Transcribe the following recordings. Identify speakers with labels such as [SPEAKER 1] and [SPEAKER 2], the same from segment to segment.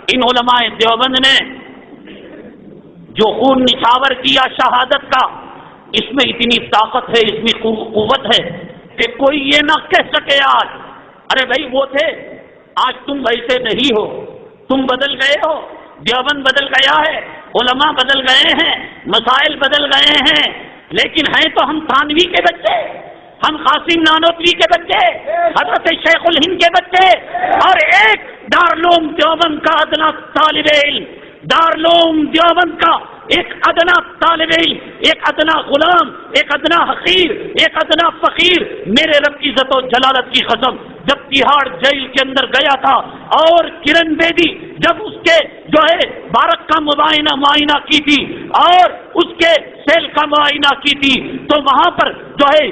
[SPEAKER 1] ان علماء دیوبند نے جو خون نچھاور کیا شہادت کا، اس میں اتنی طاقت ہے، اس میں قوت ہے کہ کوئی یہ نہ کہہ سکے آج ارے بھائی وہ تھے، آج تم ویسے نہیں ہو، تم بدل گئے ہو، دیوبند بدل گیا ہے، علماء بدل گئے ہیں، مسائل بدل گئے ہیں، لیکن ہیں تو ہم تھانوی کے بچے، ہم قاسم نانوتوی کے بچے، حضرت شیخ الہند کے بچے، اور ایک دارالعلوم دیوبند کا ادنا طالب علم، دارالعلوم دیوبند کا ایک ادنا طالب علم، ایک ادنا غلام، ایک ادنا حقیر، ایک ادنا فقیر، میرے رب کی عزت و جلالت کی قسم جب تہاڑ جیل کے اندر گیا تھا اور کرن بیدی جب اس کے جو ہے بارک کا معائنہ کی تھی اور اس کے سیل کا معائنہ کی تھی تو وہاں پر جو ہے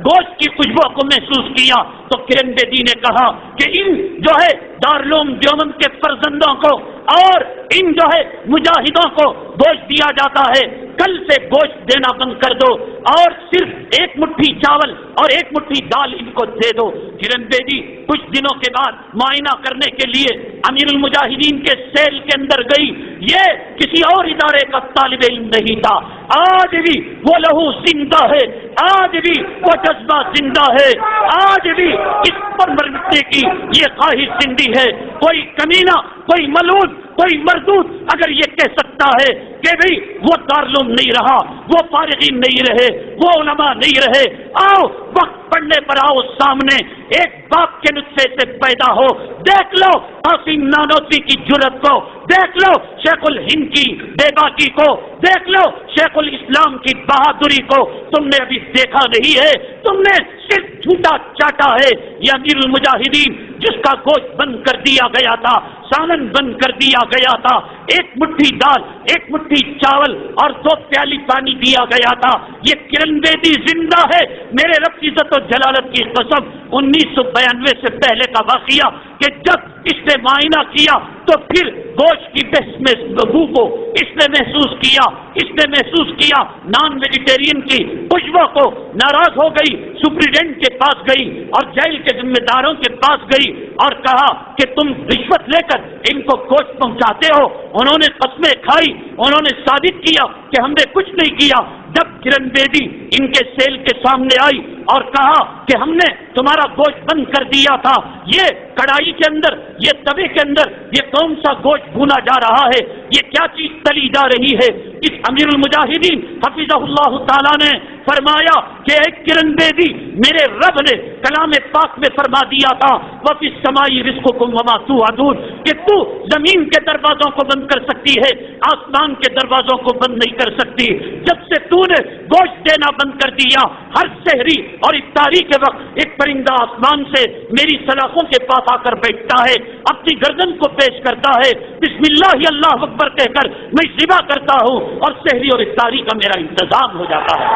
[SPEAKER 1] گوشت کی خوشبو کو محسوس کیا تو کرن بیدی نے کہا کہ ان جو ہے دارالعلوم دیوبند کے فرزندوں کو اور ان جو ہے مجاہدوں کو گوشت دیا جاتا ہے، کل سے گوشت دینا بند کر دو اور صرف ایک مٹھی چاول اور ایک مٹھی دال ان کو دے دو۔ کرن بیدی کچھ دنوں کے بعد معائنہ کرنے کے لیے امیر المجاہدین کے سیل کے اندر گئی، یہ کسی اور ادارے کا طالب علم نہیں تھا، آج بھی وہ لہو زندہ ہے، آج بھی وہ جذبہ زندہ ہے، آج بھی اس پر مرنے کی یہ خواہش زندہ ہے۔ کوئی کمینہ، کوئی ملعون، کوئی مردود اگر یہ کہہ سکتا ہے کہ بھئی وہ دارالعلوم نہیں رہا، وہ فارغین نہیں رہے، وہ علماء نہیں رہے، آؤ وقت پڑنے پر آؤ سامنے، ایک باپ کے نطفے سے پیدا ہو، دیکھ لو قاسم نانوتوی کی جرأت کو، دیکھ لو شیخ الہند کی بے باکی کو، دیکھ لو شیخ الاسلام کی بہادری کو، تم نے ابھی دیکھا نہیں ہے، تم نے صرف جھوٹا چاٹا ہے۔ یہ امیر المجاہدین جس کا گوشت بند کر دیا گیا تھا، سالن بند کر دیا گیا تھا، ایک مٹھی دال، ایک مٹھی چاول اور 2 پیالی پانی دیا گیا تھا، یہ کرن بیدی زندہ ہے۔ میرے رب کی عزت و جلالت کی قسم 1992 سے پہلے کا واقعہ کہ جب اس نے معائنہ کیا تو پھر گوشت کی بحث میں بو کو اس نے محسوس کیا نان ویجیٹیرین کی خوشبو کو، ناراض ہو گئی، سپرنٹینڈنٹ کے پاس گئی اور جیل کے ذمہ داروں کے پاس گئی اور کہا کہ تم رشوت لے کر ان کو گوشت پہنچاتے ہو۔ انہوں نے قسمیں کھائی، انہوں نے ثابت کیا کہ ہم نے کچھ نہیں کیا۔ جب کرن بیدی ان کے سیل کے سامنے آئی اور کہا کہ ہم نے تمہارا گوشت بند کر دیا تھا، یہ کڑائی کے اندر، یہ توے کے اندر یہ کون سا گوشت بھونا جا رہا ہے، یہ کیا چیز تلی جا رہی ہے؟ اس امیر المجاہدین حفظہ اللہ تعالیٰ نے فرمایا کہ اے کرن بیدی، میرے رب نے کلام پاک میں فرما دیا تھا وَفِي السَّمَاءِ رِزْقُكُمْ وَمَا تُوعَدُونَ کہ تو زمین کے دروازوں کو بند کر سکتی ہے، آسمان کے دروازوں کو بند نہیں کر سکتی۔ جب سے تو نے گوشت دینا بند کر دیا، ہر سحری اور افطاری کے وقت ایک پرندہ آسمان سے میری سلاخوں کے پاس آ کر بیٹھتا ہے، اپنی گردن کو پیش کرتا ہے، بسم اللہ اللہ اکبر کہہ کر میں ذبح کرتا ہوں اور سحری اور افطاری کا میرا انتظام ہو جاتا ہے۔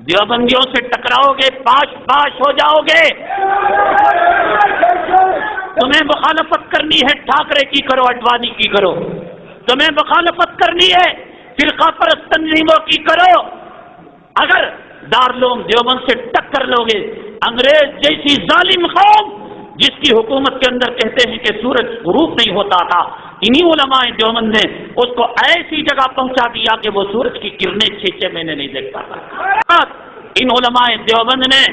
[SPEAKER 1] دیوبندیوں سے ٹکراؤ گے، پاش ہو جاؤ گے۔ تمہیں مخالفت کرنی ہے ٹھاکرے کی کرو، اڈوانی کی کرو، تمہیں مخالفت کرنی ہے فرقہ پرست تنظیموں کی کرو۔ اگر دارالعلوم دیوبند سے ٹکر لو گے، انگریز جیسی ظالم قوم جس کی حکومت کے اندر کہتے ہیں کہ سورج غروب نہیں ہوتا تھا، انہی علماء دیوبند نے اس کو ایسی جگہ پہنچا دیا کہ وہ سورج کی کرنیں 6 مہینے نہیں دیکھ پاتا۔ ان علماء دیوبند نے